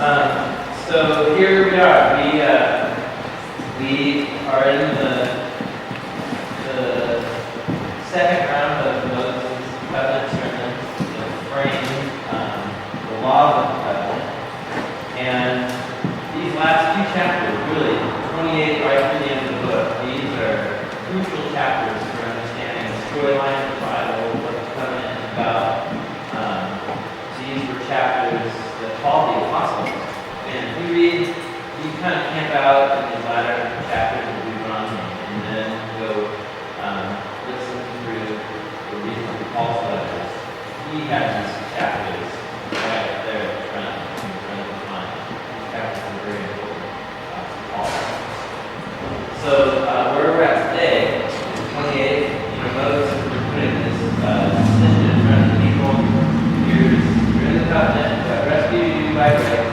So here we are. We are in the second round of Moses' covenant sermon, the frame, the law of the covenant. And these last two chapters, really, 28 right to the end of the book, these are crucial chapters for understanding the storyline of the Bible, what the covenant is about. These were chapters that Paul the Apostle. And if you read, you kind of camp out in these latter chapters of Deuteronomy, and then go listen through the reading of Paul's letters. He has these chapters right up there at the front, in front of the line. These chapters are very important to Paul. So where we're at today is 28. Moses is putting this decision in front of the people. You're in the covenant, I've rescued you by grace.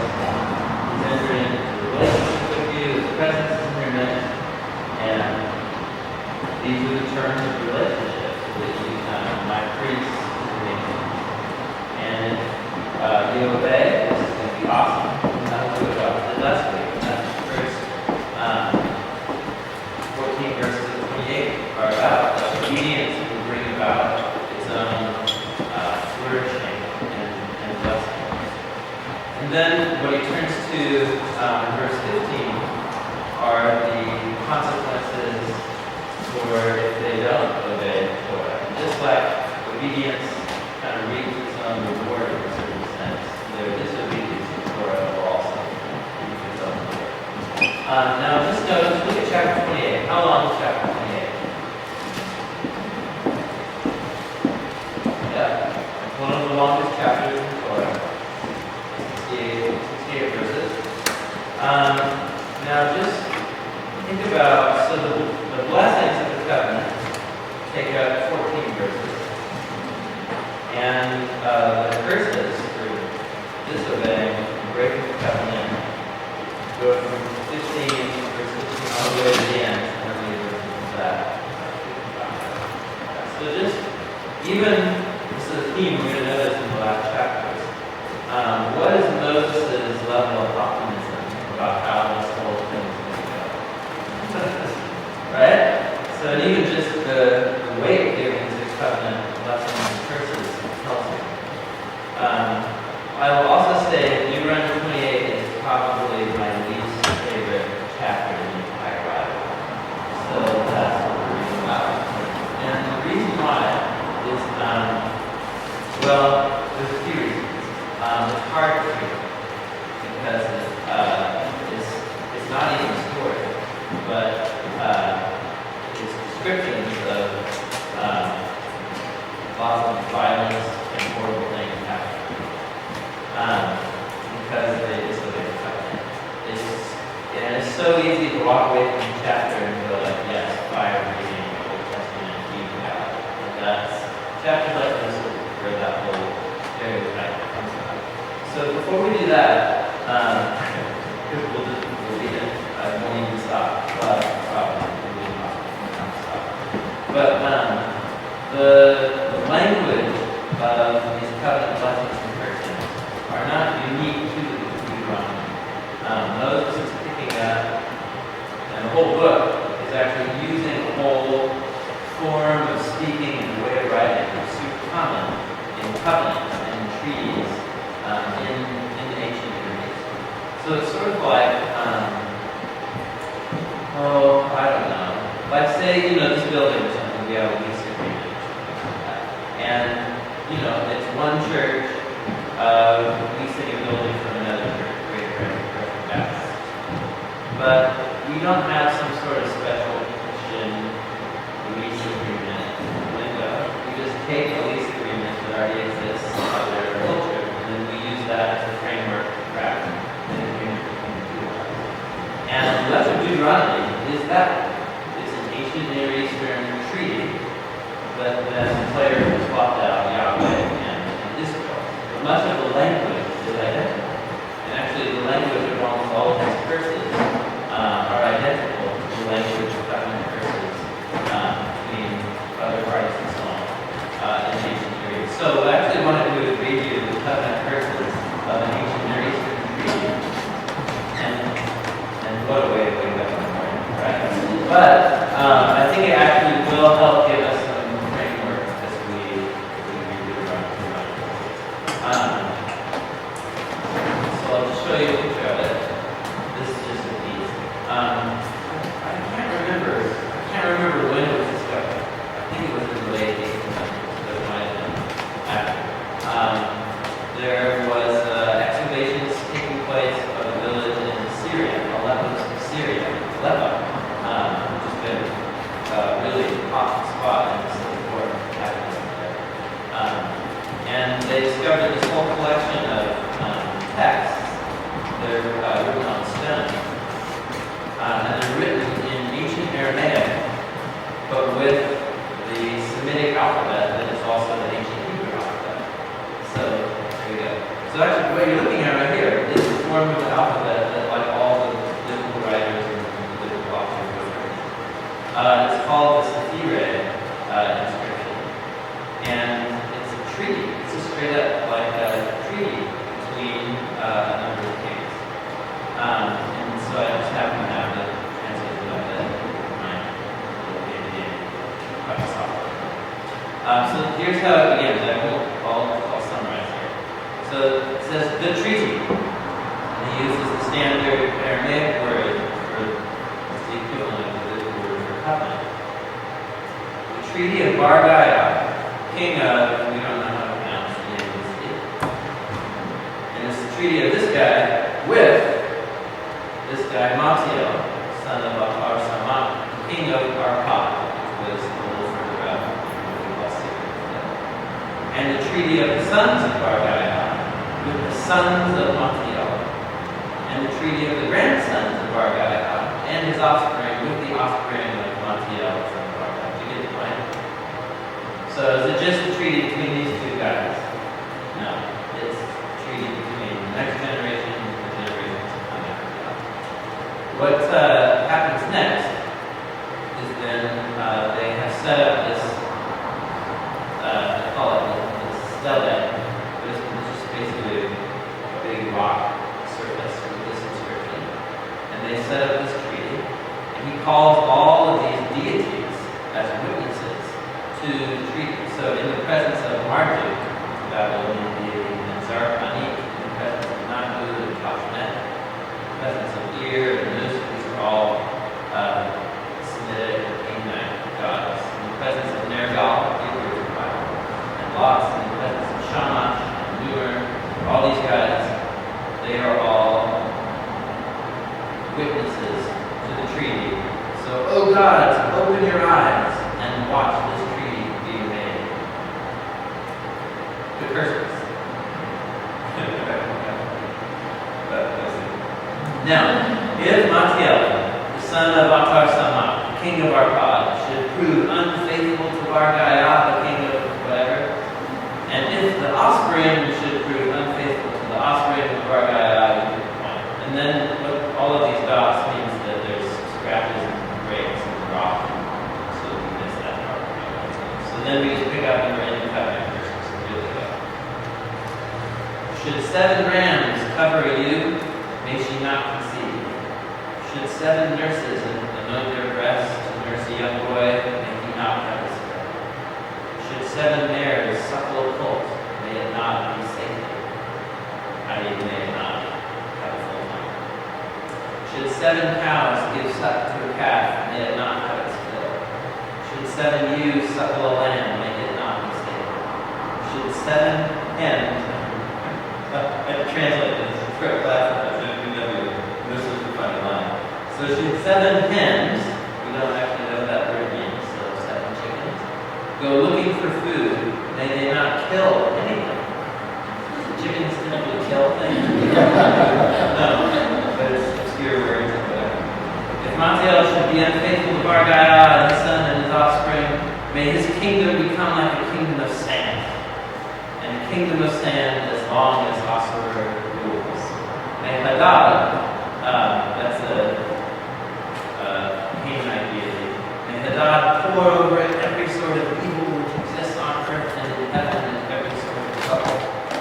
He's entering into a relationship with you, his presence is in your midst, and these are the terms of the relationship that you become my priest to me. And if you obey, this is going to be awesome. And that's what God did last week. That's verse 14 verses 28 are about. Obedience will bring about its own flourishing and blessing. And then what he turns to in verse 15 are the consequences for if they don't obey the Torah. And just like obedience kind of reaps its own reward in a certain sense, their disobedience to the Torah will also reap its own reward. Now just notice, look at chapter 28. How long is chapter 28? One of the longest chapters in the Torah, 68 verses. Now just think about, so the blessings of the covenant take up 14 verses. And the curses for disobeying and breaking the covenant go from 15 verse 15 all the way to the end. How many verses is that? So just even the theme we're going to notice in the last chapters. What is Moses' level of optimism about how this whole thing is going to go? Right? So even just the weight given to covenant blessings and curses tells you. I will also say Deuteronomy 28 is probably my least favorite chapter in the entire Bible. So that's what we're reading about. And the reason why is well, there's a few reasons. It's hard to read because it's not even a story, but it's descriptions of lots of violence and horrible things happening because they disobeyed the covenant. It's so easy to walk away from the chapter and go like, yes, fire reading, Old Testament, huge God. And that's chapters like this where that whole stereotype comes from. So before we do that, because we'll read it, I won't even stop. But the language of these covenant blessings and curses are not unique to Deuteronomy. Moses is picking up, and the whole book is actually using a whole form of speaking and a way of writing that's super common in covenants and treaties in the ancient Near East. So it's sort of like, I don't know. Like say, this building or something, we have a lease agreement or something like that. And, it's one church leasing a building from another church, Greater Baptist. But we don't have some sort of special Christian lease agreement window. We just take a lease agreement that already exists out there in our culture, and then we use that as a framework to craft an agreement between the two of us. And that's what Deuteronomy is that. It's an ancient Near Eastern treaty, but then the players have swapped out Yahweh and Israel. But much of the language is identical. And actually the language of almost all of these curses are identical to the language of covenant curses between other parties and so on in the ancient Near East. So what I actually want to do is read you the covenant curses of an ancient Near Eastern treaty So actually, what you're looking at right here is the form of the alphabet that like all the biblical writers and biblical authors go through. It's called the Sephirah inscription. And it's a treaty. It's just straight up like a treaty between a number of kings. And so I just happen to have the translation of that in my little day-to-day software. So here's how it begins. I'll summarize here. So it says the treaty. And he uses the standard Aramaic word for it's the equivalent of the word for covenant. The Treaty of Bar-Gaiah, king of, we don't know how to pronounce the name of the city. And it's the treaty of this guy with this guy Matiel, son of Ar-Samach, king of Arpad, which was a little further up. And the treaty of the sons of Bar-Gaiah with the sons of Matiel. And the treaty of the grandsons of Bar-Gaiah and his offspring with the offspring of Matiel, son of Bar-Gaiah. Did you get the point? So is it just a treaty between these two guys? No. It's a treaty between the next generation and the generations to come after that. What happens next is then they have set up this, they call it the stele. It's just basically a big rock surface with this inscription. And they set up this treaty. And he calls all of these deities as witnesses to the treaty. So in the presence of Marduk, the Babylonian deity, and Zarpanik, in the presence of Nabu and Tashmet, in the presence of Ir and Nus, these are all Semitic or Canaanite gods. In the presence of Nergal, Hebrew Bible, and Lot, in the presence of Shamash and Nur, all these guys, they are all witnesses to the treaty. So, oh gods, open your eyes and watch this treaty be made. Good curses. Now, if Matiel, the son of Atar-Samach, king of Arpad, should prove unfaithful to Bar-Gaiah, the king of whatever, and if the offspring should prove unfaithful to the offspring of Bar-Gaiah, and then all of these dots means that there's scratches and breaks and rock, so we miss that part. So then we just pick up and we're in the covenant verses. Here we go. Should 7 rams cover you, may she not conceive. Should 7 nurses anoint their breasts to nurse a young boy, may he not have a spread. Should 7 mares suckle a colt, may it not be sated. I.e., may it not have a full time. Should 7 cows give suck to a calf, may it not have its fill. Should 7 ewes suckle a lamb, may it not be sated. Should 7 hens, I translate this for a class of FMPW. This is a funny line. So should 7 hens, we don't actually know what that word means, so 7 chickens, go looking for food, may they not kill anything. Chickens typically kill things. No, but it's obscure words or whatever. If Matiel should be unfaithful to Bar-Gaiah, his son and his offspring, may his kingdom become like a kingdom of sand. And a kingdom of sand as long as Asuр rules. May Hadad, that's a Canaanite deity, may Hadad pour over it every sort of evil which exists on earth and in heaven and every sort of trouble.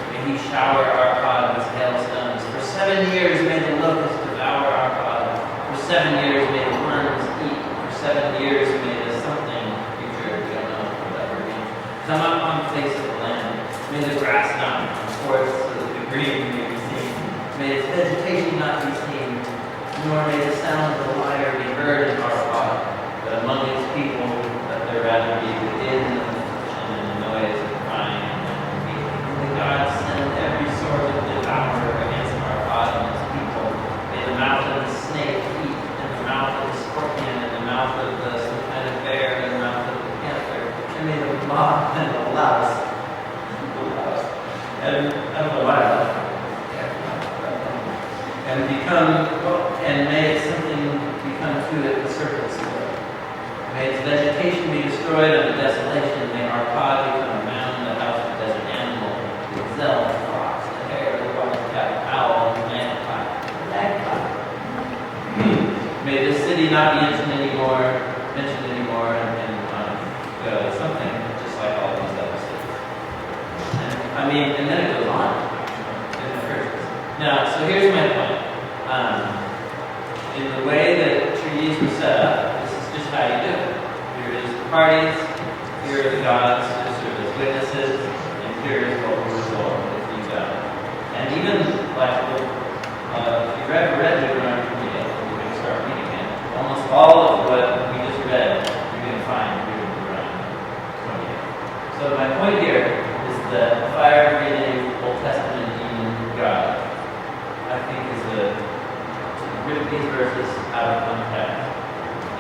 May he shower Arpad with hailstones. For 7 years may the locust devour Arpad. For 7 years may the worms eat. For 7 years may the something creature, we don't know what that word means, come up on the face of the land. May the grass not come forth so that the green may be seen. May its vegetation not be seen, nor may the sound of the lyre be heard in Arpad. But among its people, let there rather be within the affliction and the noise of crying and weeping. May God send every sort of devourer against Arpad and its people. May the mouth of the snake eat, and the mouth of the scorpion, and the mouth of some kind of bear, and the mouth of the panther, and may the moth and the louse. And I don't know why I love it. And become, and may something become to it the circle not be mentioned anymore in something just like all these other cities. And then it goes on in the verses. Now, so here's my point. In the way that treaties were set up, this is just how you do it. Here is the parties, here are the gods who serve as witnesses, and here is what will result if you don't. And even like if you've ever read Deuteronomy 28, we're going to start reading it. Almost all of what we just read, you're going to find here in Deuteronomy 28. So my point here is that fire-breathing Old Testament demon God, I think, is to rip these verses out of context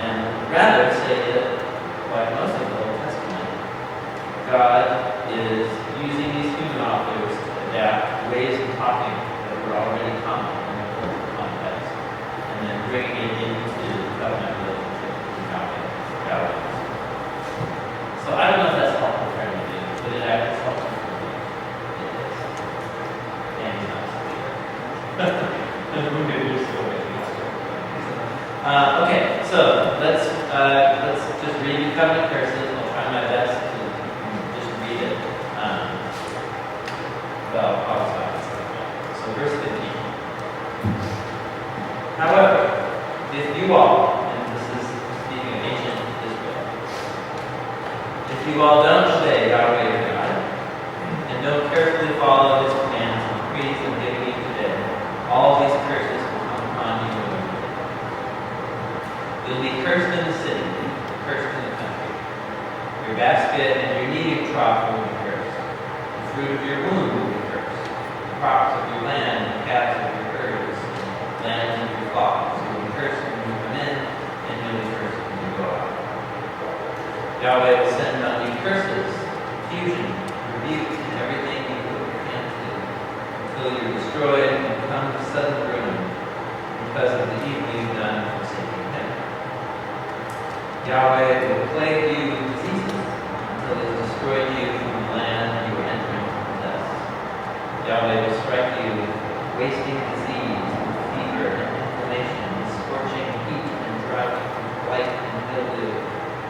and rather say that, like most of the Old Testament, God is using these human authors to adapt ways of talking that were already common in the Old context, and then bringing it into the covenant relationship with God. So I don't know if that's helpful for anybody, but it actually is helpful for me. It is. And it's not so sure. Okay, so let's just read the covenant curses. I'll try my best to just read it without pausing. So verse 15. However, if you all, and this is speaking of ancient Israel, if you all don't obey Yahweh your God, and don't carefully follow his commands and decrees I'm giving you today, all these curses will come upon you. You'll be cursed in the city, cursed in the country. Your basket and your kneading trough will be cursed. The fruit of your womb will be cursed. The crops of your land and the calves of your herds, and lambs of your flocks will be cursed when you come in, and you'll be cursed when you go out. Yahweh will send on you curses, confusion, rebuke, and everything you put your hand to, until you're destroyed and come to sudden ruin because of the evil you've done for forsaking him. Yahweh will plague you with diseases until he has destroyed you from the land you are entering to possess. Yahweh will strike you with wasting disease, fever, and inflammation, scorching heat and drought, blight and mildew,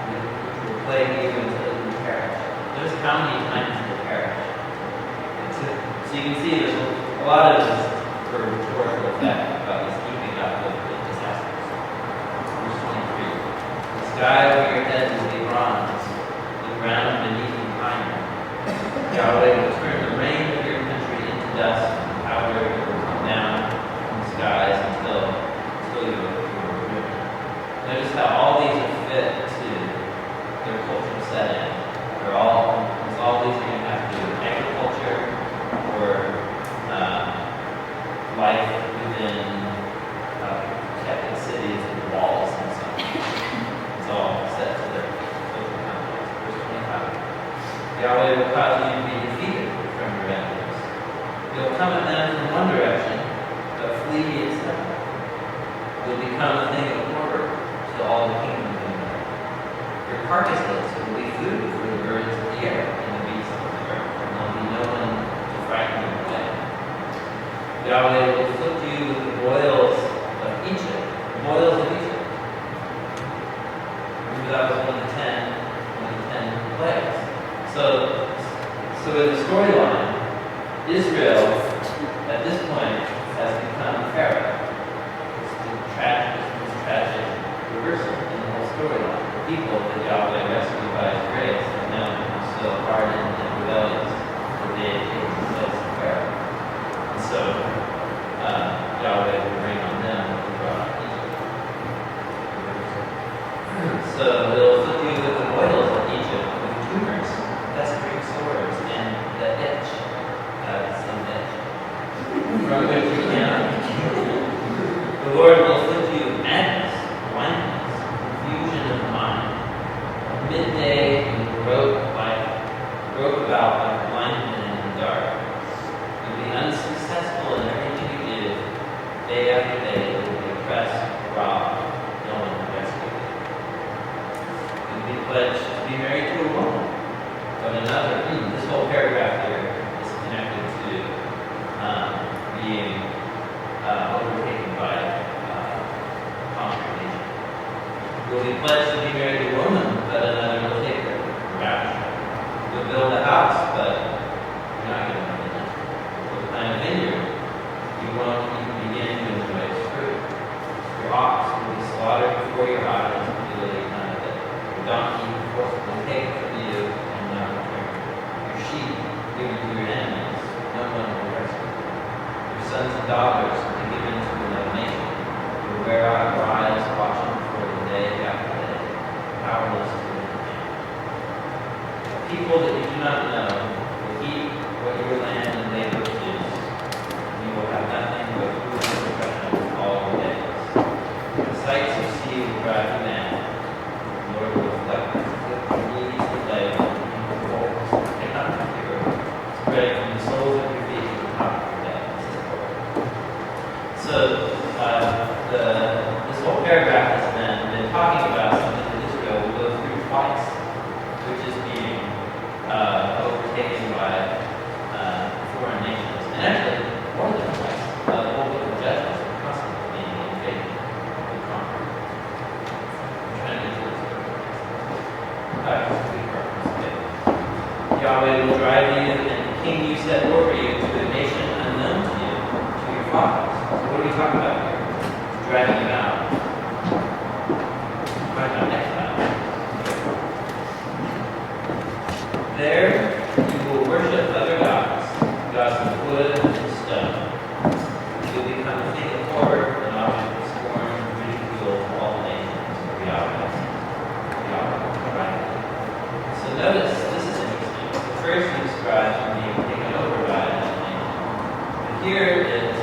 which will plague you until you perish. Notice how many times you perish. So you can see there's a lot of this for rhetorical effect about this keeping up with the disasters. Verse 23. The sky over your head will be bronze, the ground beneath you iron. Yahweh will turn the rain of your country into dust, and powder will come down from the skies until you are removed. Notice how all these are fit to their cultural setting. All these are going to have to do with agriculture or life within protected cities and walls and so on. It's all set to their cultural context. Verse 25. Yahweh will cause you to be defeated from your enemies. You'll come at them from one direction, but flee instead. You'll become a thing of horror to all the kingdoms of the earth. Your carcasses will be food for the birds of the air and the beasts of the earth, and there'll be no one to frighten you away. Yahweh will afflict you with the boils of Egypt. The boils of Egypt. Remember that was one of the 10 plagues. So in the storyline, Israel at this point has become Pharaoh. It's the tragic reversal in the whole storyline. The people that Yahweh rescued by his grace have now become so hardened and rebellious that they have taken the place of Pharaoh. And so Yahweh will bring on them what he brought on Egypt. So he'll afflict you with the boils of Egypt, with tumors, festering sores, and the itch, some itch, from which you cannot. The Lord will afflict you with madness, blindness, confusion of mind. At midday you grope about like a blind man in the dark. You'll be unsuccessful in everything you do. Day after day, you will be oppressed, robbed, no one will rescue you. You'll be pledged to be married to a woman. But another, this whole paragraph here is connected to being overtaken by conquered nation. pledge to be married to a woman, but another will take her. Rash. You'll build a house, but you're not going to live in it. You'll plant a vineyard. You won't even begin to enjoy its fruit. Your ox will be slaughtered before your eyes, and you'll eat none of it. Your donkey will forcibly take it from you and not return. Your sheep given to your enemies, no one will rescue. Your sons and daughters will be given to another nation. You will wear out your eyes watching for the day after day, powerless to intervene. People that you do not know will eat what your land and labor produce. You will have nothing but food and refreshment all your days. The sights you see will drive you mad. The Lord will reflect your knees to lay on your poles. Take not your fear, spreading from the soles of your feet to the top of your head. So, this whole paragraph has been talking about something that Israel will go through twice, which is being overtaken by foreign nations. And actually, more than twice. The whole book of Judges is constantly being invaded and conquered. I'm trying to get to this Yahweh will drive you, and the king you set over you, to a nation unknown to you, to your fathers. So what are we talking about here? Driving you out. Talking about exile. There you will worship other gods, gods of wood and stone. You will become a thing of horror, an object of scorn and ridicule to all the nations of Yahweh. Right? So notice, this is interesting. First he describes you being taken over by another nation. But here it is,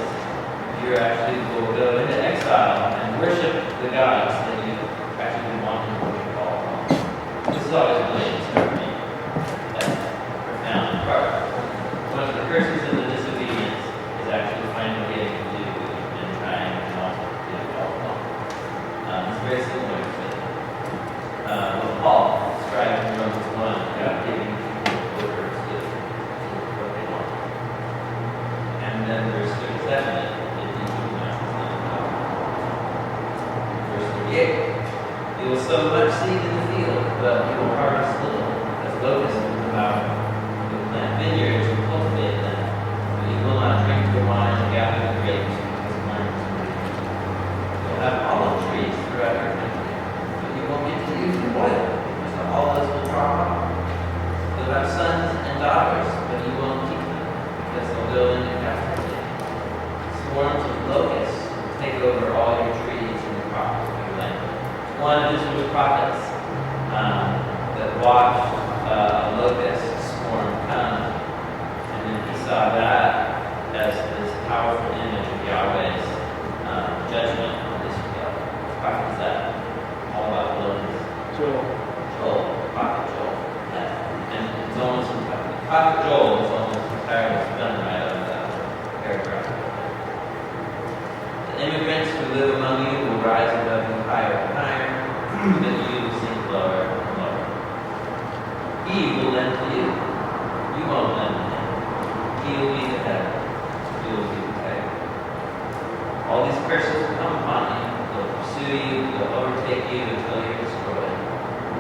you actually will go into exile and worship the gods that you actually wanted to worship all along. This is always really interesting to me. That's a profound part. One of the curses of the disobedience is actually finding getting to do and trying to not do it all along. It's very similar to what Paul described in Romans 1 about giving people over to what they want. And then verse 37. You will sow much seed in the field, but you will harvest little, as locusts will devour. You will plant vineyards and cultivate them, but you will not drink the wine and gather the grapes, because worms will eat them. You will have olive trees throughout your country, but you won't get to use the oil, because the olives will drop off. You will have sons and daughters, but you won't keep them, because they'll go into captivity. Swarms of locusts will take over all your trees and your crops. One of Israel's prophets that watched a locust swarm come, and then he saw that as this powerful image of Yahweh's judgment on Israel. Which prophet is that? All about the locust. Joel, prophet Joel. Yeah. And it's almost prophet Joel is almost entirely done right out of that paragraph. The immigrants who live among you will rise above you higher and higher, but you will sink lower and lower. He will lend to you. You won't lend to him. He will be the head. You will be the tail. All these curses will come upon you. They'll pursue you. They'll overtake you until you're destroyed,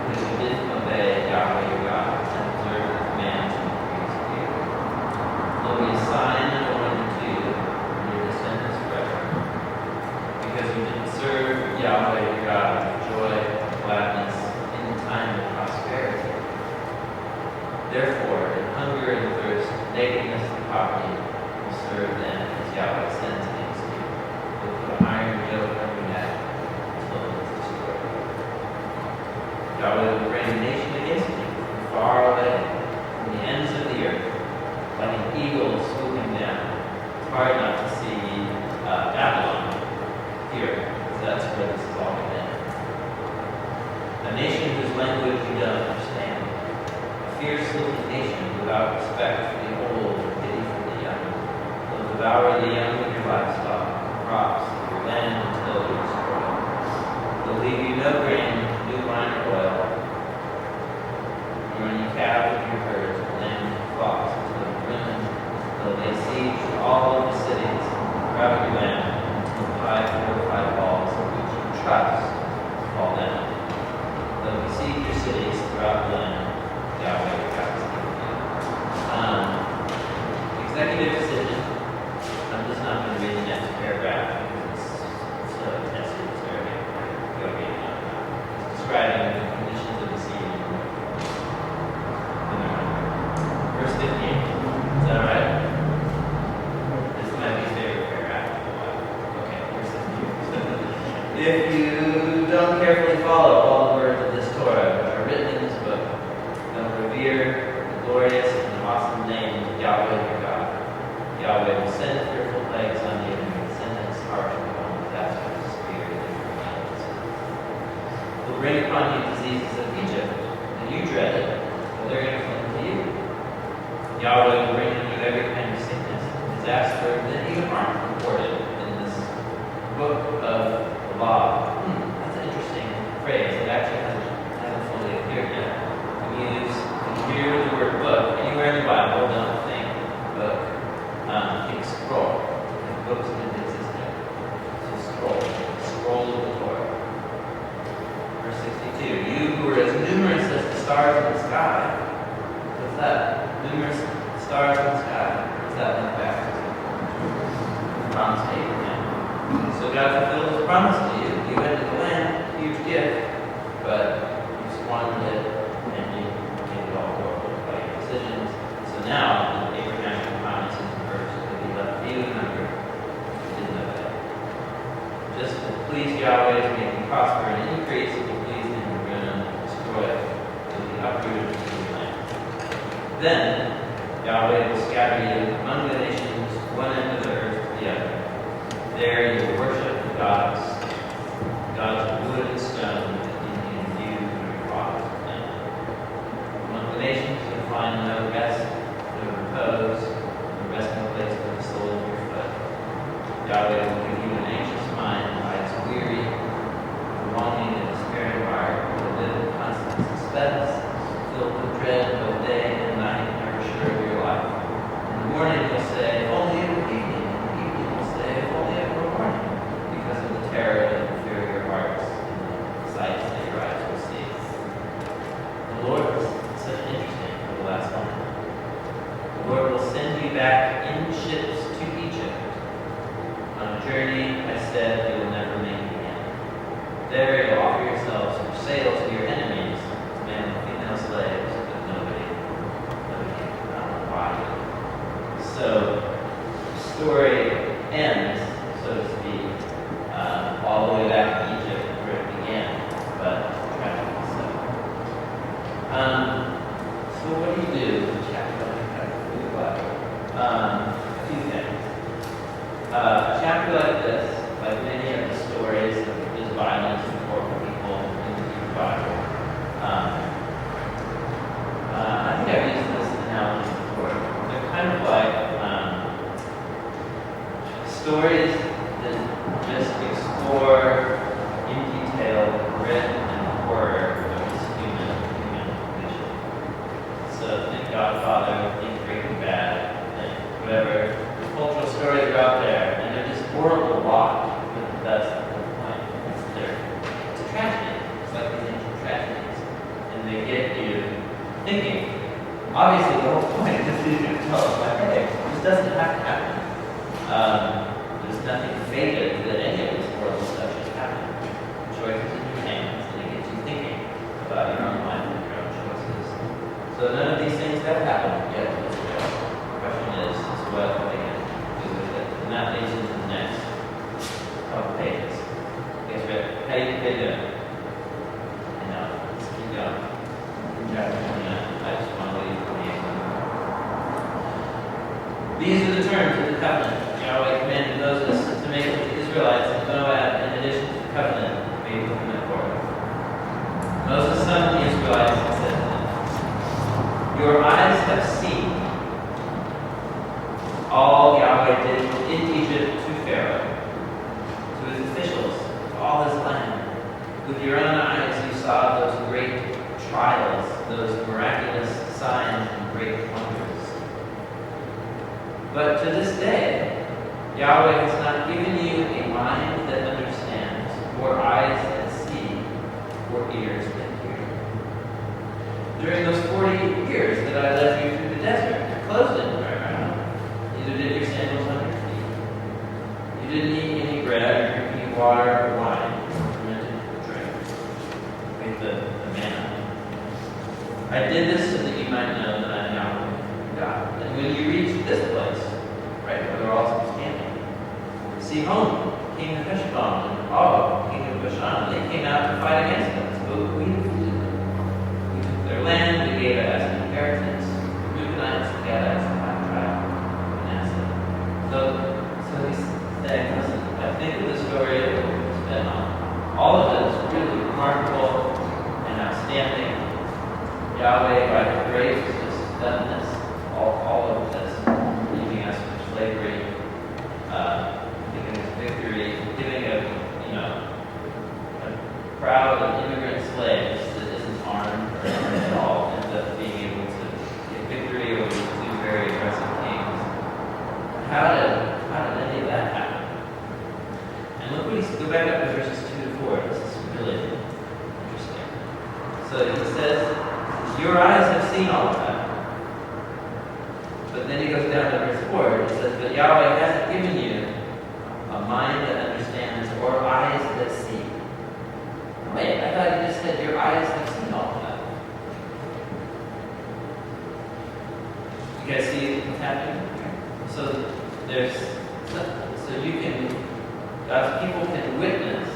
because you didn't obey Yahweh your God and observe the commands and decrees of you. There'll be a sign and a wonder to you and your descendants forever, because you didn't serve Yahweh your God with joy and gladness in the time of prosperity. Therefore, in hunger and thirst, nakedness and poverty, will serve them as Yahweh sends against you. You'll put an iron yoke on your neck until it is destroyed. Yahweh will bring a nation against you from far away, from the ends of the earth, like an eagle swooping down. It's hard not to see Babylon here, because that's where this is all been. A nation whose language you don't understand. A fierce-looking nation without respect for the old or pity for the young. They'll devour the young of your livestock, crops of your land until you destroy it. They'll leave you no grain, new wine or oil, nor any calves of your herds, lambs and flocks until you ruin. They'll lay siege to all of the cities, crowd your land, until 5 fortified walls of which you trust fall down. If you don't carefully follow all the words of this Torah that are written in this book, don't revere the glorious and awesome name of Yahweh your God. Yahweh will send fearful plagues on you and send his harsh and disastrous spirit in your hands. He will bring upon you diseases of Egypt, and you dread it, but they're going to come to you. Yahweh will bring on you every kind of sickness, disaster that even aren't recorded in this book of the law. That's an interesting phrase. It actually hasn't fully appeared yet. When you hear the word book anywhere in the Bible, don't think book. Think scroll. Like books didn't exist yet. So scroll of the Torah. Verse 62. You who are as numerous as the stars in the sky. What's that? Numerous stars in the sky. What's that link back to? Promise to Abraham. So God fulfilled his promise to you. You went to the land, huge gift, but you squandered it and you made it all horrible by your decisions. So now, the Abrahamic promise is reversed. That he left you in hunger. You didn't know that. Just to please Yahweh, to make you prosper and increase, if you please him, you're going to destroy it. You'll be uprooted from your land. Then, Yahweh will scatter you among the nations, one end of the earth to the other. There you will worship the gods of wood and stone that Indian view from your father's land. Among the nations you'll find no rest, no repose, no resting place for the sole of your foot. Yahweh will give you an anxious mind, eyes weary, longing and despairing heart, will live in constant suspense, filled with dread both day and night, never sure of your life. In the morning you'll say, if only it were evening. In the evening you'll say, if only it were morning, because of the terror and the fear of your hearts and the sights that your eyes will see. The Lord is such interesting for the last one. The Lord will send you back in ships to Egypt on a journey I said you will never make again. There you'll offer yourselves for sale to your enemies, male and female slaves, but nobody can buy you. So the story ends, so to speak, all the way back to Egypt where it began, but tragically so. So what do you do with a chapter like that? A few things. A chapter like this, like many of the stories of this violence and horrible people in the Bible, I think I've used this analogy before. They're kind of like stories that just explore in detail the grit and horror of this human condition. So think Godfather, think Breaking Bad, think whatever cultural stories are out there, and they're just horrible to watch, but that's the point. It's a tragedy. It's like these ancient tragedies. And they get you thinking. Obviously, the whole point is that you can tell us, like, hey, this doesn't have to happen. There's nothing fated that any of this horrible stuff should happen. The choice is in your hands, and it gets you thinking about your own life and your own choices. So none of these things have happened yet. The question is what are they going to do with it? And that leads into the next couple pages. Guys ready? How you doing? And now, let's keep going. Chapter 29. I just want to leave 28. These are the terms of the covenant Yahweh commanded Moses to make with the Israelites and Moab in addition to the covenant made with them at Torah. Moses summoned the Israelites and said to them, your eyes have seen all Yahweh did in Egypt to Pharaoh, to his officials, to all his land. With your own eyes you saw those great trials, those miraculous signs and great wonders. But to this day, Yahweh has not given you a mind that understands, or eyes that see, or ears that hear. During those 40 years that I led you through the desert, your clothes didn't wear out. Neither did your sandals on your feet. You didn't eat any bread, or drink any water or wine, or fermented drink. With the manna. I did this so that you might know that I am Yahweh, God. And when you reach this place, right where they're all standing, see Sihon, king of Heshbon, and Og, king of Bashan. They came out to fight against us, but we defeated them. We took their land, we gave it as an inheritance. The Reubenites, the Gadites, the half-tribe of Manasseh. So he's saying, listen, I think of the story it's been on. All of it is really remarkable and outstanding. Yahweh, by His grace, has just done this, all of this, leaving us from slavery, giving us victory, giving a crowd of immigrant slaves that isn't armed or armed at all, ends up being able to get victory over two very aggressive kings. How did any of that happen? And look what go back up to verses 2 to 4. This is really interesting. So he says, your eyes have seen all of that. But then he goes down to verse 4. It says, but Yahweh hasn't given you a mind that understands or eyes that see. Wait, I thought you just said your eyes have seen all of that. You guys see what's happening? So God's people can witness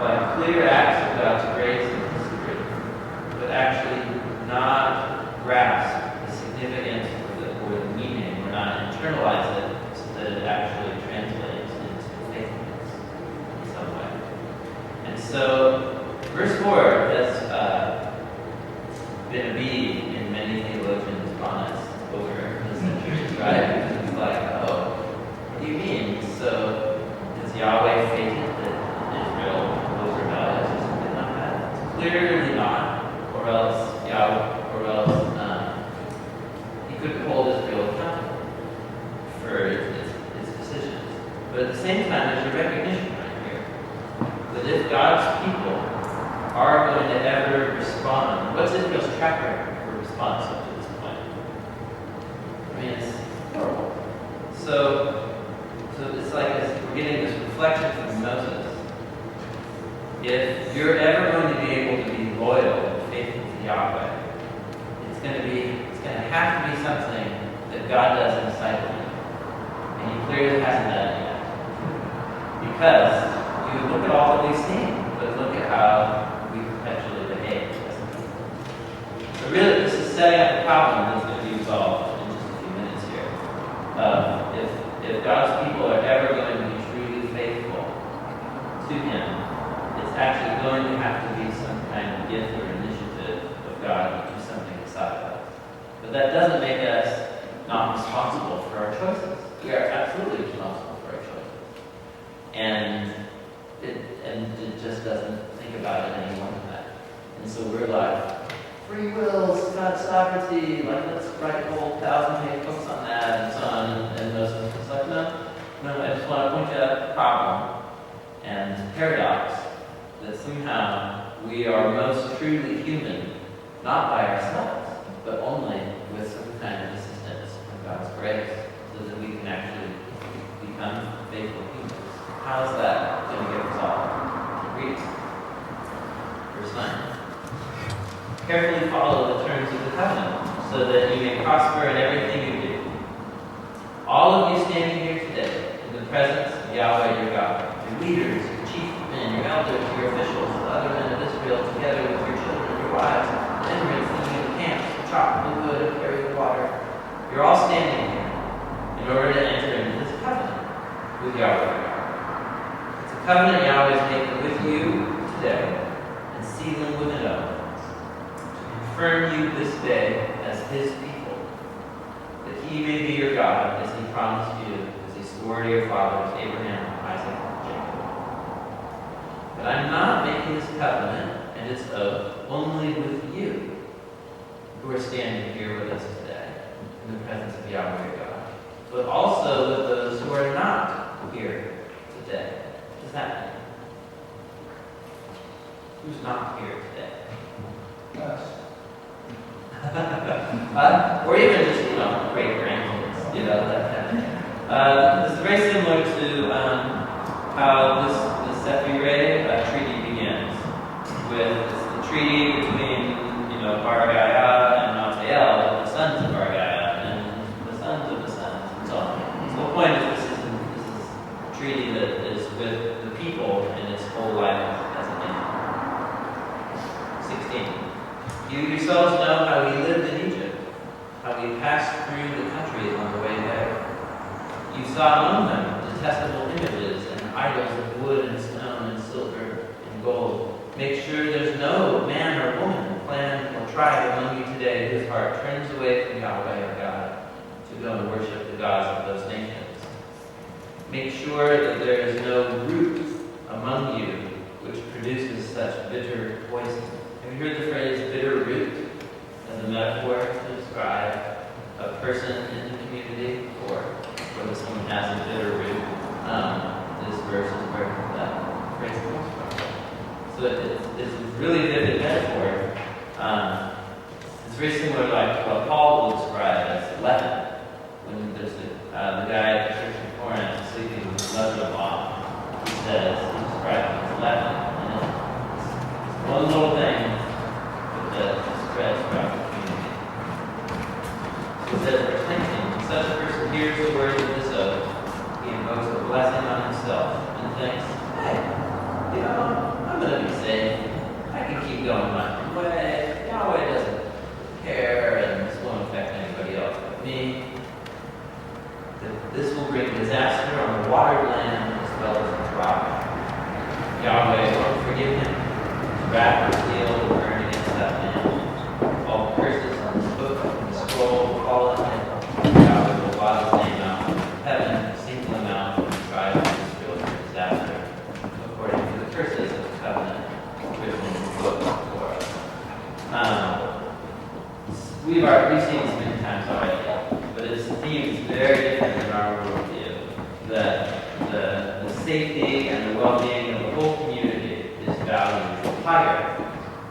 by clear acts of God's grace and history, but actually not grasp the significance or the meaning, or not internalize it so that it actually translates into faithfulness in some way. And so, verse 4 has been a bead in many theologians' bonnets over the centuries, right? Because it's like, oh, what do you mean? So, is Yahweh fated that Israel was rebellious or something like that? Clearly not, or else he couldn't hold Israel accountable for its decisions. But at the same time, there's a recognition right here that if God's people are going to ever respond, what's Israel's track record for response up to this point? I mean, it's horrible. So it's like we're getting this reflection from Moses. If you're ever going to be able to be loyal and faithful to Yahweh, it's going to have to be something that God does in silence. And He clearly hasn't done it yet. Because you look at all that we've seen, but look at how we perpetually behave as a people. So really, this is setting up a problem that's going to be resolved in just a few minutes here. If God's people are ever going to be truly faithful to Him, it's actually going to have to be some kind of gift or initiative of God to do something inside of us. But that doesn't make us not responsible for our choices. We are absolutely responsible for our choices. And it just doesn't think about it any more than that. And so we're like, free will, God's sovereignty, like let's write a whole 1,000-page books on that and so on. And those are just like, no, I just want to point out the problem and paradox that somehow we are most truly human, not by ourselves, but only with some kind of assistance from God's grace, so that we can actually become faithful humans. How is that going to get resolved? Read it. Verse 9. Carefully follow the terms of the covenant, so that you may prosper in everything you do. All of you standing here today, in the presence of Yahweh your God, your leaders, your chief men, your elders, your officials, the other men of Israel, together with your children, your wives, the emigrants living in the camps, who chop the wood and carry the water, you're all standing here in order to enter into this covenant with Yahweh your God. It's a covenant Yahweh is making with you today and sealing with an oath, confirm you this day as His people, that He may be your God as He promised you, as He swore to your fathers, Abraham, Isaac, and Jacob. But I'm not making this covenant and its oath only with you, who are standing here with us today, in the presence of Yahweh your God, but also with those who are not here today. What does that mean? Who's not here today? Us. Or even just, great grandkids, that kind of thing. This is very similar to how the Sephirah treaty begins, with the treaty between, Bargaiah and Natael, the sons of Bargaiah, and the sons of the sons, and so on. So the point is, this is treaty that is with the people in its whole life as a man. 16. You yourselves know how we lived in Egypt, how we passed through the countries on the way there. You saw among them detestable images and idols of wood and stone and silver and gold. Make sure there's no man or woman, clan or tribe among you today whose heart turns away from Yahweh our God to go and worship the gods of those nations. Make sure that there is no root among you which produces such bitter poison. Have you heard the phrase bitter root as a metaphor to describe a person in the community, or whether someone has a bitter root? This verse is where that phrase comes from. So it's a really vivid metaphor. It's very similar to like what Paul will describe as leaven. When there's the guy at the church in Corinth sleeping with his mother-in-law, he describes it as leaven. And it's one little thing that spreads throughout the community. So it says, verse 19, when such a person hears the words of this oath, he invokes a blessing on himself and thinks, hey, I'm going to be safe. I can keep going my own way. Yahweh doesn't care, and this won't affect anybody else but me. This will bring disaster on the watered land as well as the dry. Yahweh won't forgive him. His wrath will deal and burn against that man. All curses on this book and the scroll will fall on him. Yahweh will blot his name out from heaven, single him out from the tribe of Israel for disaster, according to the curses of the covenant written in the book of Torah. We've seen this many times already, but its theme is very different in our worldview. That the safety and the well-being of the whole community is valued higher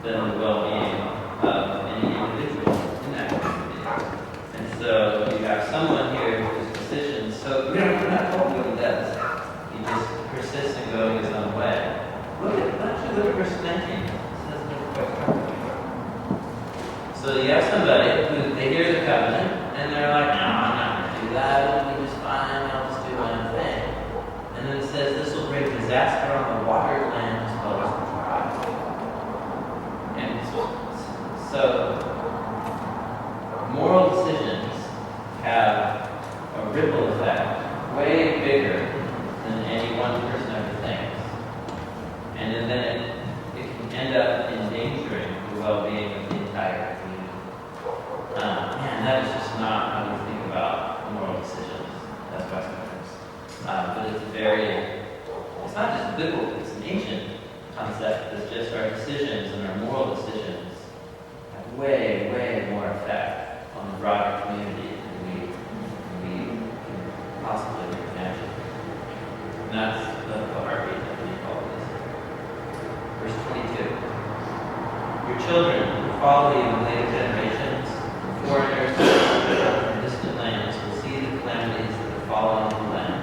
than the well-being of any individual in that community. And so you have someone here whose decision, so we're not told what he does. He just persists in going his own way. Look at verse 19. It says no question. So you have somebody who they hear the covenant and they're like, no, I'm not going to do that. It'll be just fine. I'll just do my own thing. And then it says this will bring disaster on the watered land as well as the dry. And so moral decisions have a ripple effect way bigger than any one person ever thinks. And then it can end up endangering the well-being of the entire community. Man, that is just not how we think about moral decisions as Westerners. But it's not just biblical, it's an ancient concept that just our decisions and our moral decisions have way, way more effect on the broader community than we can possibly imagine. And that's the heartbeat that we call this. Verse 22. Your children who follow you in later generations, foreigners from distant lands, will see the calamities that have fallen on the land,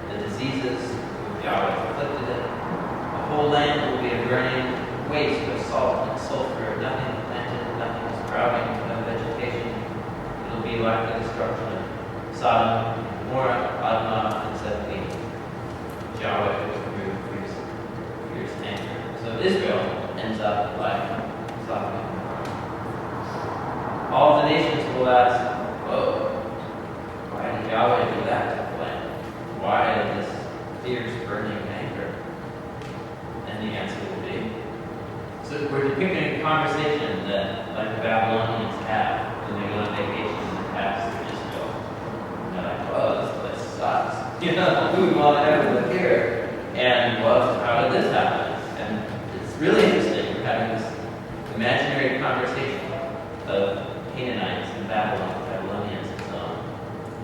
the diseases which Yahweh afflicted it. The whole land will be a burning waste of salt and sulfur, nothing planted, nothing sprouting, no vegetation. It will be like the destruction of Sodom, Gomorrah, Admah, and Zebulun. Yahweh will remove fierce anger. So Israel ends up like Sodom and Gomorrah. All the nations will ask, whoa, why did Yahweh do that to the land? Why this fierce burning anger? And the answer will be, so we're depicting a conversation that like the Babylonians have when they go on vacation in the past to Israel. And they're like, whoa, this place sucks. Who would want to ever live here? And well, how did this happen? And it's really interesting. We're having this imaginary conversation of Canaanites and Babylonians and so on.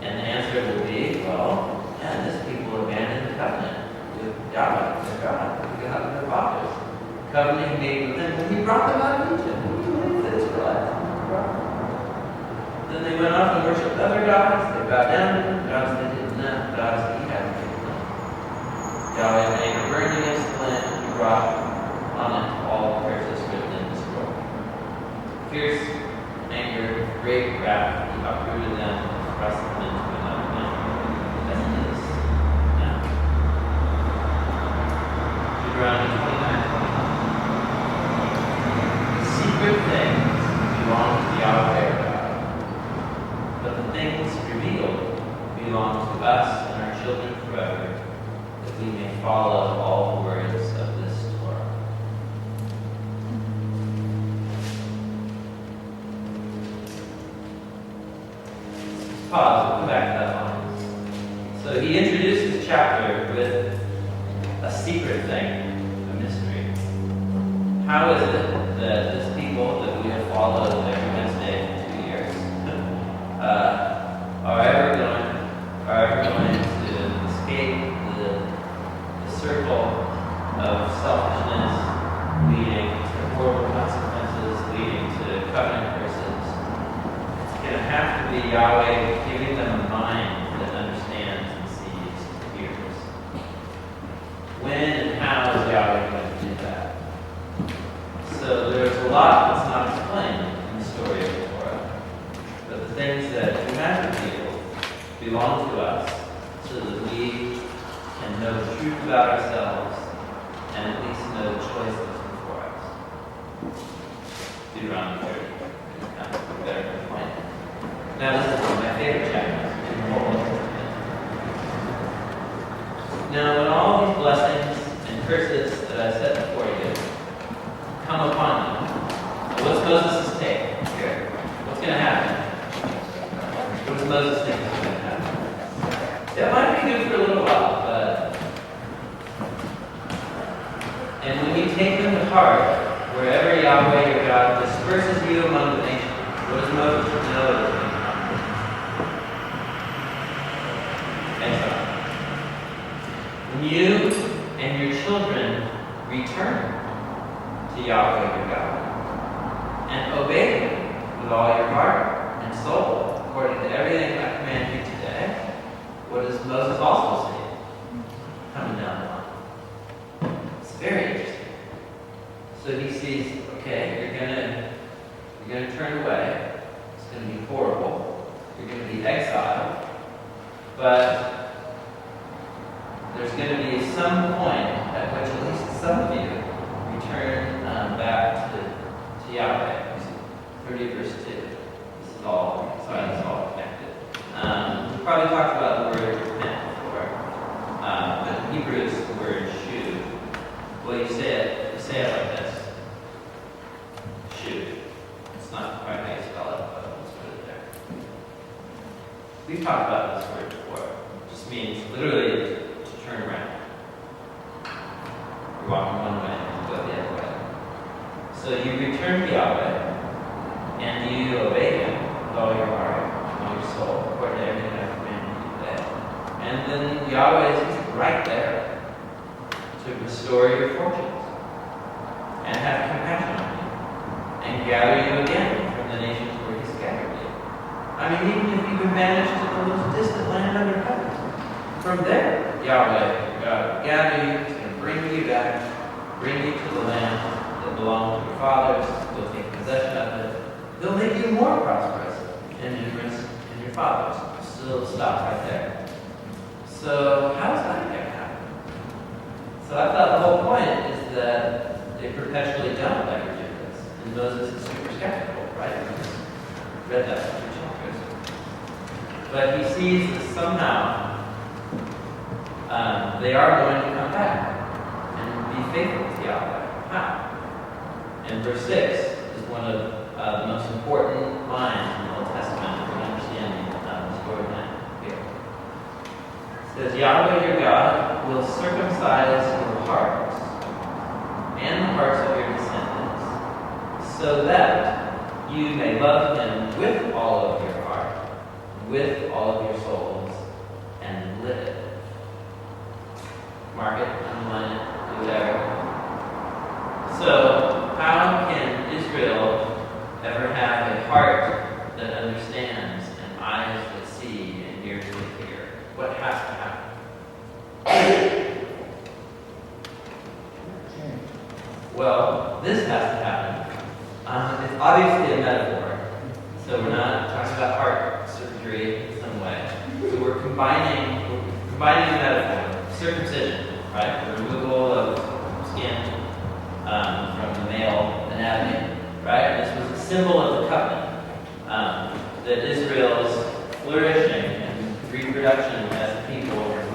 And the answer will be, well, yeah, this people abandoned the covenant with Yahweh, their God, their fathers. Covenant he made with them when he brought them out of Egypt. Who believes the Israelites? Then they went off and worshipped other gods. They bowed down to them, gods they didn't know, gods that he had made them. Yahweh made a burden against the land, and he brought on it all the curses written in the scroll. Fierce anger, great wrath, he uprooted them and thrust them into another land, as it is now. children forever, that we may follow all the words of this Torah. Pause, we'll come back to that line. So he introduced this chapter with a secret thing, a mystery. How is it that this people that we have followed every Wednesday for 2 years are ever going to escape the circle of selfishness leading to horrible consequences, leading to covenant curses? It's going to have to be Yahweh giving them a mind that understands and sees and hears. When and how is Yahweh going to do that? So there's a lot that's not explained in the story of the Torah. But the things that do have revealed belong to us so that we can know the truth about ourselves and at least know the choice that's before us. Deuteronomy 30. Kind of better to explain it. Now this is one of my favorite chapters in the whole Old Testament. Now when all these blessings and curses that I set before you come upon you, so what's Moses' take here? What's going to happen? What does Moses think is going to happen? That might be good for a little while, but and when you take them to heart, wherever Yahweh your God disperses you among the nations, what does Moses know is going to happen? Exile. When you and your children return to Yahweh your God and obey Him with all your heart and soul, according to everything I command you today, what does Moses also see coming down the line? It's very interesting. So he sees, okay, you're gonna turn away. It's gonna be horrible. You're gonna be exiled, but there's going to be some point at which at least some of you return back to Yahweh. 30 verse 2. This is all connected. We probably talked about the word repent before. But in Hebrew it's the word shuv. Well, you say it like this. Shuv. It's not quite how you spell it, but let's put it there. We've talked about this word before. It just means literally turn around. You're walking one way, you go the other way. So you return to Yahweh, and you obey Him with all your heart, and all your soul, according to everything I commanded you today. And then Yahweh is right there to restore your fortunes, and have compassion on you, and gather you again from the nations where He scattered you. I mean, even if you can manage to the most distant land under heaven, from there, Yahweh, God, will gather you, He's going to bring you back, bring you to the land that belonged to your fathers. He'll take possession of it. He'll make you more prosperous and numerous than your fathers. So it'll stop right there. So how's that going to happen? So I thought the whole point is that they perpetually don't ever do this. And Moses is super skeptical, right? We read that in the chapters. But he sees that somehow they are going to come back and be faithful to Yahweh. How? And verse 6 is one of the most important lines in the Old Testament for understanding the storyline here. It says, Yahweh your God will circumcise your hearts and the hearts of your descendants, so that you may love Him with all of your heart, with all of your souls, and live. Mark it, underline it, do whatever. So, how can Israel ever have a heart that understands and eyes that see and ears that hear? What has to happen? Well, this has to happen. It's obviously a metaphor. So we're not talking about heart surgery in some way. So we're combining a metaphor. Circumcision, right? The removal of skin from the male anatomy, right? This was a symbol of the covenant. That Israel's flourishing and reproduction as a people was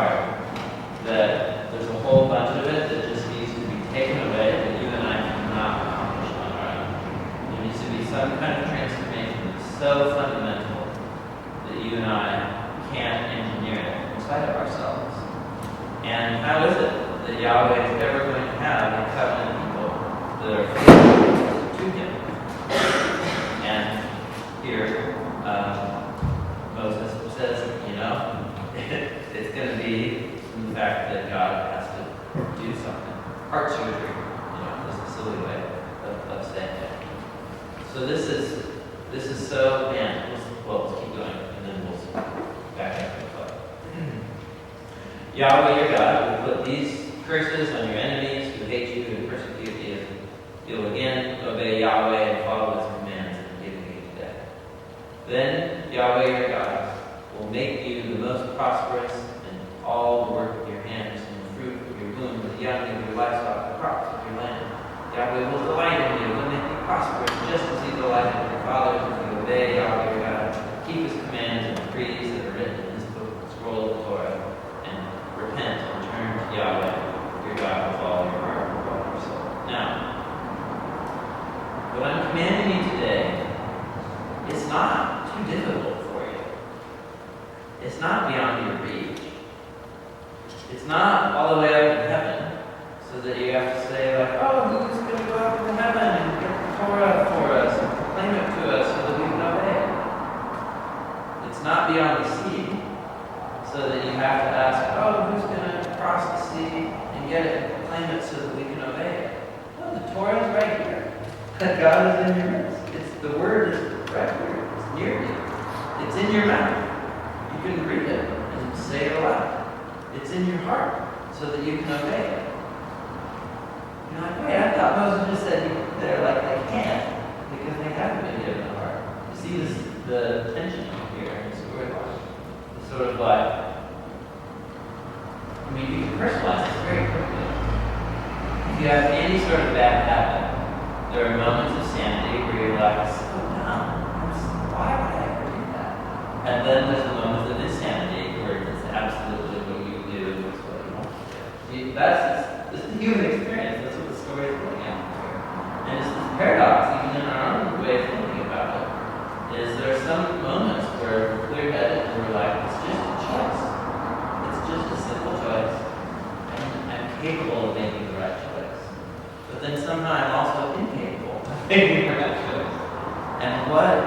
heart that there's a whole bunch of it that just needs to be taken away, that you and I cannot accomplish on our own. There needs to be some kind of transformation that's so fundamental that you and I can't engineer it inside of ourselves. And how is it that Yahweh is ever going to have a covenant people that are faithful to Him? And here, Moses says, it's going to be from the fact that God has to do something. Heart surgery, is a silly way of saying it. So this is so, man, let's keep going, and then we'll back up to the club. Yahweh your God will put these curses on your enemies who hate you and persecute you. You'll again obey Yahweh and follow His commands and give you today. Then Yahweh your God will make you the most prosperous in all the work of your hands, and the fruit of your womb, the young of your livestock, the crops of your land. Yahweh will delight in you and make you prosperous, just as He delighted in your fathers, if you obey Yahweh your God, keep His commands and decrees that are written in this book, the scroll of the Torah, and repent and turn to Yahweh your God with all your heart and with all your soul. Now, what I'm commanding you today is not too difficult for you. It's not beyond your reach. It's not all the way up in heaven, so that you have to say, like, oh, who's going to go up into heaven and get the Torah for us and proclaim it to us so that we can obey it? It's not beyond the sea, so that you have to ask, oh, who's going to cross the sea and get it and proclaim it so that we can obey it? No, the Torah is right here. God is in your midst. The word is right here. It's near you. It's in your mouth. You can read it and say it aloud. It's in your heart so that you can obey it. You're like, wait, I thought Moses just said they're like they can't because they haven't been given a heart. You see the tension here in the storyline. It's sort of like, you can personalize this very quickly. If you have any sort of bad habit, there are moments of sanity where you're like, slow down. Why would I ever do that? And then there's the moments of insanity where it's absolutely what you do is what you want to do. This is the human experience. That's what the story is looking at here. And it's this paradox, even in our own way of thinking about it, is there are some moments where we're clear-headed and we're like, it's just a choice. It's just a simple choice. And I'm capable of making the right choice. But then somehow I'm also incapable of making the right choice. And what's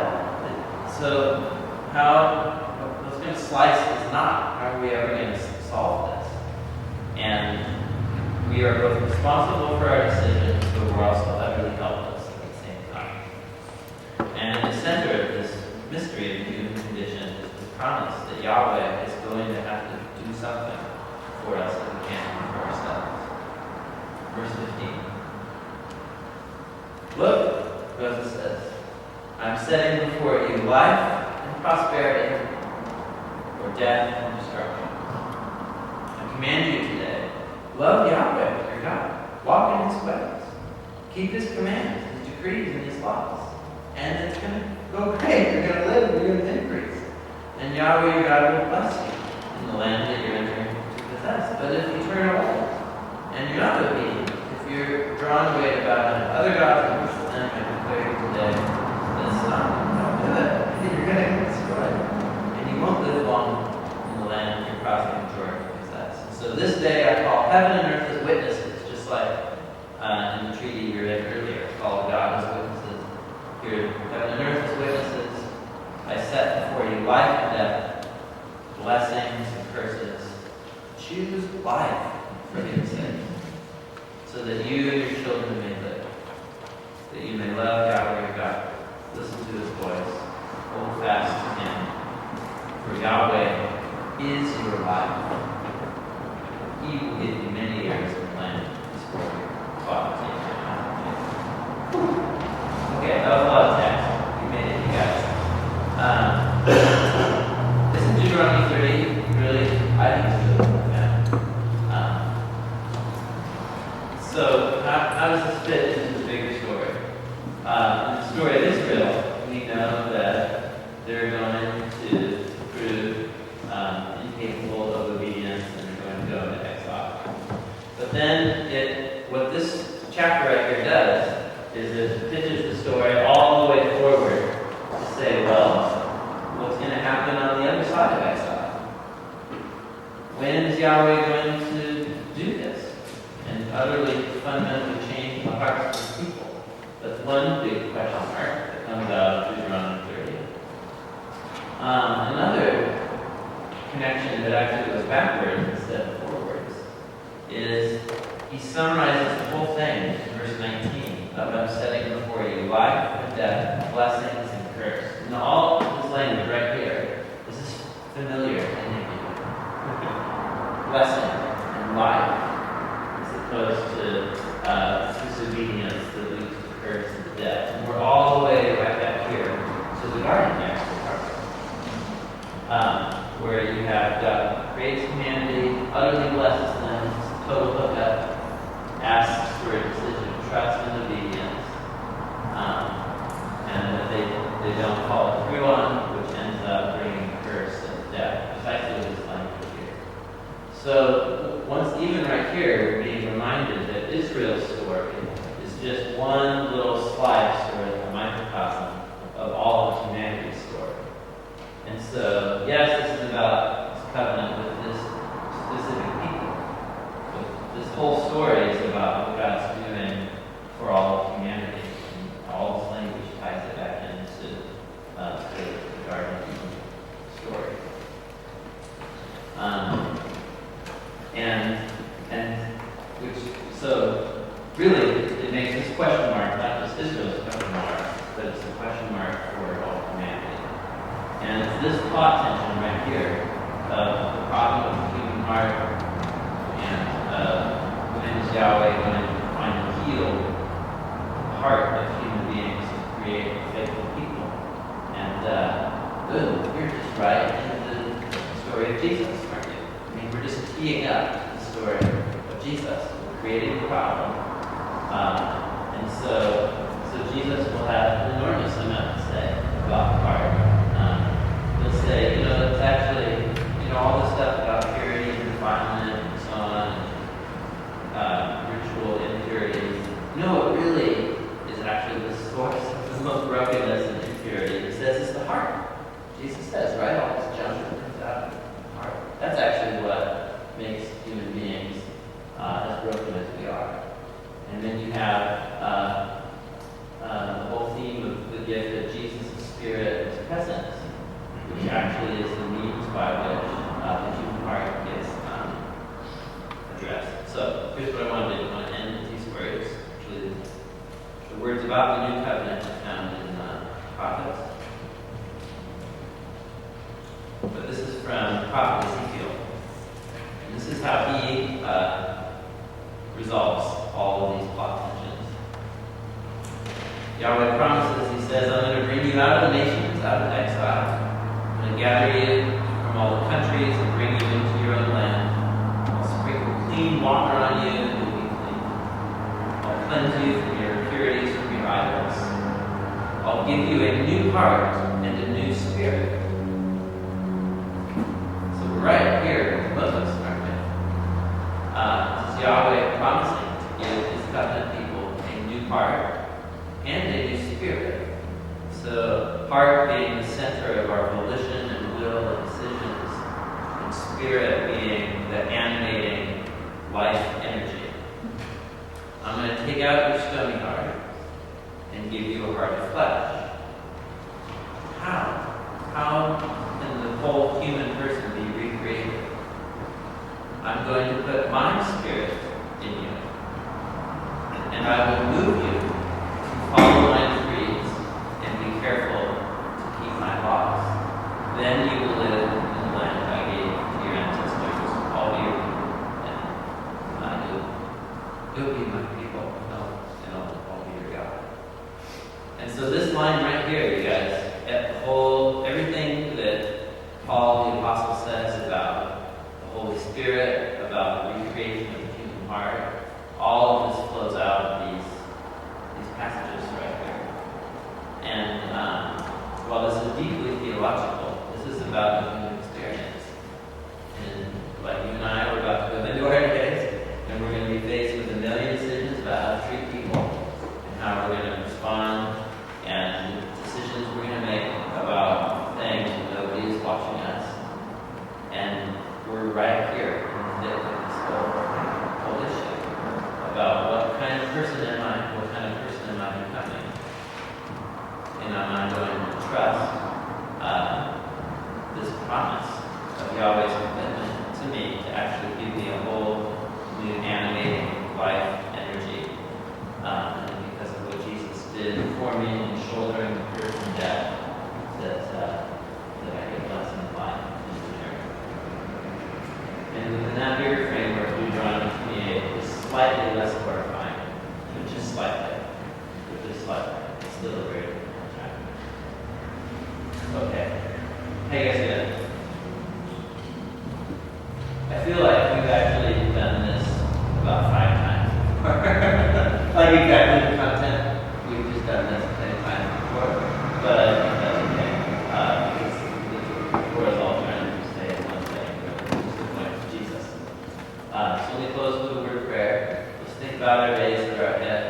going to slice is not, how are we ever going to solve this? And we are both responsible for our decisions, but we're also utterly helpless at the same time. And in the center of this mystery of the human condition is the promise that Yahweh is going to have to do something for us that we can't do for ourselves. Verse 15. Look, Moses says, I'm setting before you life and prosperity, or death and destruction. I command you today, love Yahweh, your God. Walk in His ways. Keep His commands, His decrees, and His laws. And it's going to go great. You're going to live, you're going to increase. And Yahweh, your God, will bless you in the land that you're entering to possess. But if you turn away, and you're not obedient, if you're drawn away about other gods and worship them, I declare you today, then stop. Don't do it. You're going to get destroyed. And you won't live long in the land you're crossing the Jordan to possess. And so this day I call heaven and earth as witnesses, just like in the treaty we read earlier, called God as witnesses. Here, heaven and earth as witnesses. I set before you life and death, blessings and curses. Choose life for His sake, so that you and your children may live, that you may love Yahweh your God, listen to His voice, hold fast to Him, for Yahweh is your life. He will give you many years of land for your fathers. Okay, that was a lot of text. We made it, you guys. This is Deuteronomy 30. Really, I think it's really profound. So, how does this fit into the bigger story? In the story of Israel, we know that they're going to prove incapable of obedience and then what this chapter right here does is it pitches the story all the way forward to say, well, what's going to happen on the other side of exile? When is Yahweh going to do this and utterly, fundamentally change the hearts of the people? That's one big question mark that comes out of Deuteronomy 30. Another connection that actually goes backwards instead of forwards is he summarizes the whole thing in verse 19 of I'm setting before you life and death, blessings and curse. And all of this language right here, this is familiar to any of you. Blessing and life, as opposed to disobedience that leads to curse and death. And we're all the way right back here to the garden next where you have God creates humanity, utterly blesses them, total hookup, asks for a decision of trust and obedience, and that they don't follow through on, which ends up bringing curse and death, precisely this language here. So even right here, we're being reminded that Israel's story is just one little slice or a microcosm of all of humanity's story. And so, yes, this is about this covenant with this specific people. But this whole story is about what God's doing for all of humanity. And all this language ties it back into the Garden of Eden story. So really, it makes this question mark not just Israel's question mark, but it's a question mark for all humanity. And it's this plot tension right here of the problem of the human heart and when is Yahweh going to finally heal the heart of human beings to create faithful people. And you're just right in the story of Jesus, aren't you? I mean, we're just teeing up the story of Jesus. We're creating the problem. And so Jesus will have an enormous amount to say about the heart. He'll say, it's actually, all this stuff about purity and refinement and so on, and ritual impurities. It really is actually the source of the most brokenness and impurity. He says it's the heart. Jesus says, right? All this junk that comes out of the heart. That's actually what makes human beings as broken as we are. And then you have the whole theme of the gift of Jesus' Spirit is presence, which actually is the means by which the human heart gets addressed. So here's what I wanted to do. I want to end with these words. Actually, the words about the new covenant are found in prophets. But this is from the prophet Ezekiel. And this is how he resolves all of these plot tensions. Yahweh promises, he says, I'm going to bring you out of the nations, out of exile. I'm going to gather you from all the countries and bring you into your own land. I'll sprinkle clean water on you and you'll be clean. I'll cleanse you from your impurities, from your idols. I'll give you a new heart and a new spirit. So we're right here with Moses, aren't we? This is Yahweh promising to give his covenant people a new heart and a new spirit. So heart being the center of our volition and will and decisions, and spirit being the animating life energy. I'm going to take out your stony heart and give you a heart of flesh. How? How can the whole human person be recreated? I'm going to put my spirit in you, and I will move you to follow my decrees and be careful to keep my laws. Then you will live in the land I gave to your ancestors, all your people, and I will be my people, and I'll be your God. And so this line right here, you guys, everything that Paul the Apostle says about the Holy Spirit, about the recreation of the human heart, all of this flows out of these passages right here. And while this is deeply theological, this is about the human experience. And like you and I, we're about to go into our days, and we're going to be but it's still a very difficult chapter. Okay. How you guys doing? I feel like we've actually done this about 5 times before. Like exactly the content. We've just done this many times before. But I think that's okay. Because the Torah is all trying to say one thing, but just to point to Jesus. So let me close with a word of prayer. Let's think about our days that are ahead.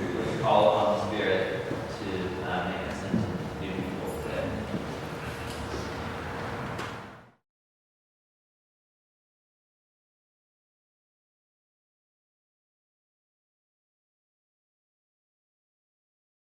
Let's call upon the Spirit.